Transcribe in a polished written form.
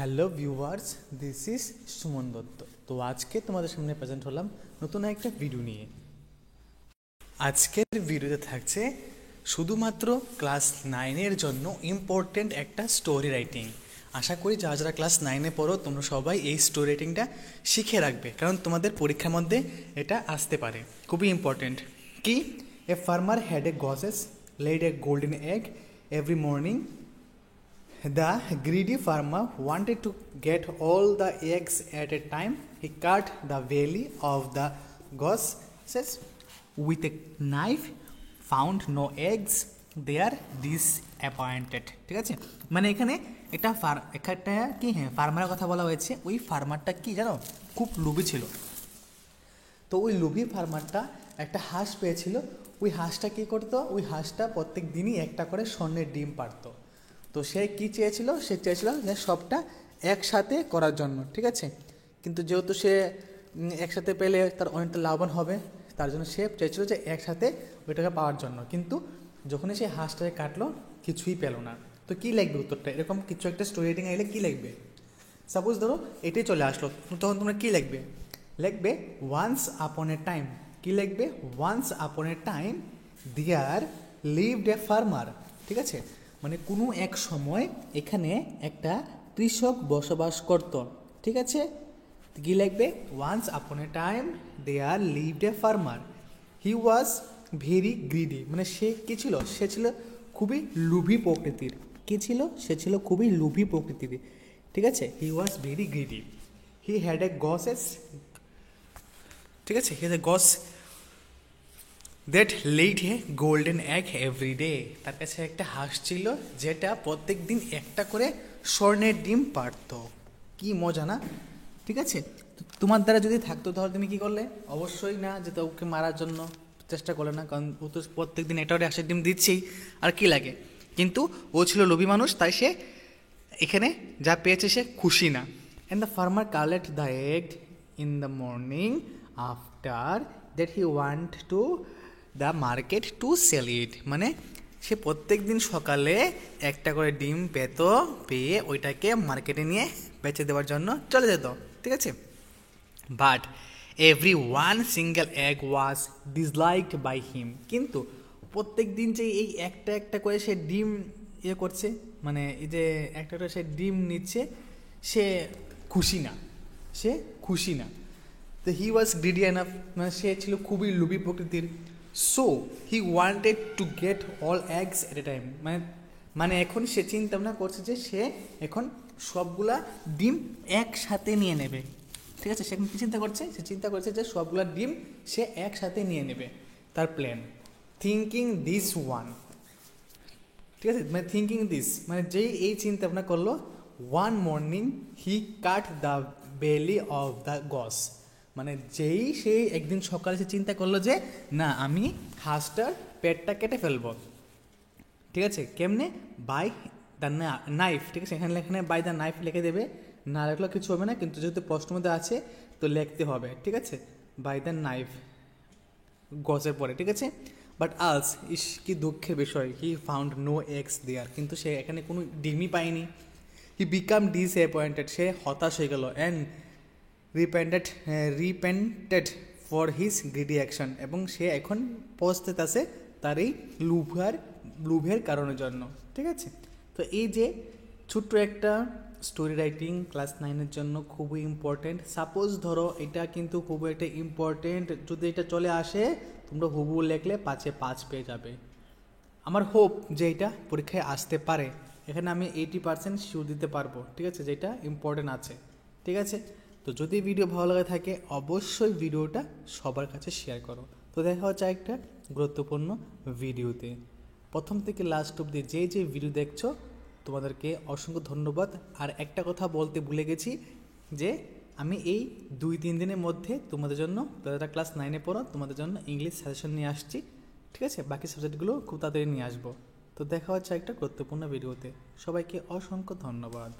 Hello viewers, this is Suman Dutta. তো আজকে তোমাদের সামনে প্রেজেন্ট হলাম নতুন একটা ভিডিও নিয়ে। আজকের ভিডিওতে থাকছে শুধুমাত্র ক্লাস 9-এর জন্য ইম্পর্টেন্ট একটা স্টোরি রাইটিং। আশা করি যারা যারা ক্লাস 9-এ পড়ো তোমরা সবাই এই স্টোরি রাইটিংটা শিখে রাখবে, কারণ তোমাদের পরীক্ষার মধ্যে এটা আসতে পারে। খুবই ইম্পর্টেন্ট। কি? A farmer had a Gauss's laid a golden egg every morning. The greedy farmer wanted to get all the eggs at a time. He cut the belly of the gooses with a knife, found no eggs. They are disappointed. ঠিক আছে, মানে এখানে একটা কি ফার্মারের কথা বলা হয়েছে। ওই ফার্মারটা কি জানো, খুব লোভী ছিল। তো ওই লোভী ফার্মারটা একটা হাঁস পেয়েছিল। ওই হাঁসটা কী করতো, ওই হাঁসটা প্রত্যেক দিনই একটা করে স্বর্ণের ডিম পাড়তো। তো সে কী চেয়েছিল, সে চেয়েছিল যে সবটা একসাথে করার জন্য। ঠিক আছে, কিন্তু যেহেতু সে একসাথে পেলে তার অনেকটা লাভবান হবে, তার জন্য সে চেয়েছিল যে একসাথে ওইটাকে পাওয়ার জন্য। কিন্তু যখনই সে হাঁসটাকে কাটলো কিছুই পেল না। তো কী লিখবে উত্তরটা? এরকম কিছু একটা স্টোরি রাইটিং আইলে কী লিখবে? সাপোজ ধরো এটাই চলে আসলো, তখন তোমরা কী লিখবে? লিখবে ওয়ান্স আপন এ টাইম। কী লিখবে? Once upon a time there lived a farmer. ঠিক আছে, মানে কোনো এক সময় এখানে একটা কৃষক বসবাস করত। ঠিক আছে, কী লিখবে? Once upon a time there lived a farmer. He was very greedy, মানে সে কী ছিল? সে ছিল খুবই লোভী প্রকৃতির। কী ছিল? সে ছিল খুবই লোভী প্রকৃতির। ঠিক আছে, he was very greedy. He had a gooses. ঠিক আছে, he had a goose that laid a golden egg every day. তার কাছে একটা হাঁস ছিল যেটা প্রত্যেক দিন একটা করে স্বর্ণের ডিম পাড়ত। কি মজা না? ঠিক আছে, তোমার দ্বারা যদি থাকতো তাহলে তুমি কী করলে? অবশ্যই না যে ওকে মারার জন্য চেষ্টা করলে না, কারণ ও তো প্রত্যেক দিন একটা করে হাঁসের ডিম দিচ্ছেই, আর কি লাগে। কিন্তু ও ছিল লোভী মানুষ, তাই সে এখানে যা পেয়েছে সে খুশি না। And the farmer collect the egg in the morning after that he want to the market to sell it. মানে সে প্রত্যেক দিন সকালে একটা করে ডিম পেত, পেয়ে ওইটাকে মার্কেটে নিয়ে বেচে দেওয়ার জন্য চলে যেত। ঠিক আছে, but every one single egg was disliked by him. কিন্তু প্রত্যেক দিন যে এই একটা একটা করে সে ডিম করছে, মানে এই যে একটা করে সে ডিম নিচ্ছে, সে খুশি না, সে খুশি না। তো হি ওয়াজ গ্রিডি এনাফ, মানে সে ছিল খুবই লোভী প্রকৃতির। So he wanted to get all eggs at A time. মানে এখন সে চিন্তা ভাবনা করছে যে সে এখন সবগুলা ডিম একসাথে নিয়ে নেবে। ঠিক আছে, সে এখন কী চিন্তা করছে? সে চিন্তা করছে যে সবগুলা ডিম সে একসাথে নিয়ে নেবে, তার প্ল্যান। Thinking this one. ঠিক আছে, মানে থিঙ্কিং দিস মানে যেই এই চিন্তা ভাবনা করলো, one morning he cut the belly of the goose. মানে যেই সে একদিন সকালে সে চিন্তা করলো যে না, আমি হাঁসটার পেটটা কেটে ফেলবো। ঠিক আছে, কেমনে? By the knife. ঠিক আছে, এখানে বাই দ্য নাইফ লিখে দেবে, না লিখলেও কিছু হবে না, কিন্তু যেহেতু প্রশ্নের মধ্যে আছে তো লিখতে হবে। ঠিক আছে, বাই দ্য নাইফ গসের পরে। ঠিক আছে, বাট আলস, ইস কি দুঃখের বিষয়, হি ফাউন্ড নো এগস দেয়ার। কিন্তু সে এখানে কোনো ডিমই পায়নি। হি বিকাম ডিসঅ্যাপয়েন্টেড, সে হতাশ হয়ে গেল। And repented for his greedy action, এবং সে এখন পস্তাতেছে তার এই লোভের কারণের জন্য। ঠিক আছে, তো এই যে ছোট্ট একটা স্টোরি রাইটিং ক্লাস 9-এর জন্য খুবই ইম্পর্টেন্ট। সাপোজ ধরো এটা কিন্তু খুবই একটা ইম্পর্টেন্ট, যদি এটা চলে আসে তোমরা হুবহু লেখলে 5-এ 5 পেয়ে যাবে। আমার হোপ যে এটা পরীক্ষায় আসতে পারে, এখানে আমি 80% শিওর দিতে পারবো। ঠিক আছে, যেটা ইম্পর্টেন্ট আছে। ঠিক আছে, তো যদি ভিডিও ভালো লাগে থাকে অবশ্যই ভিডিওটা সবার কাছে শেয়ার করো। তো দেখা হচ্ছে একটা গুরুত্বপূর্ণ ভিডিওতে। প্রথম থেকে লাস্ট অবধি যে যে ভিডিও দেখছো তোমাদেরকে অসংখ্য ধন্যবাদ। আর একটা কথা বলতে ভুলে গেছি যে আমি এই 2-3 দিনের মধ্যে তোমাদের জন্য, যারা ক্লাস 9-এ পড়ো তোমাদের জন্য ইংলিশ সাজেশন নিয়ে আসছি। ঠিক আছে, বাকি সাবজেক্টগুলো খুব তাড়াতাড়ি নিয়ে আসবো। তো দেখা হচ্ছে একটা গুরুত্বপূর্ণ ভিডিওতে। সবাইকে অসংখ্য ধন্যবাদ।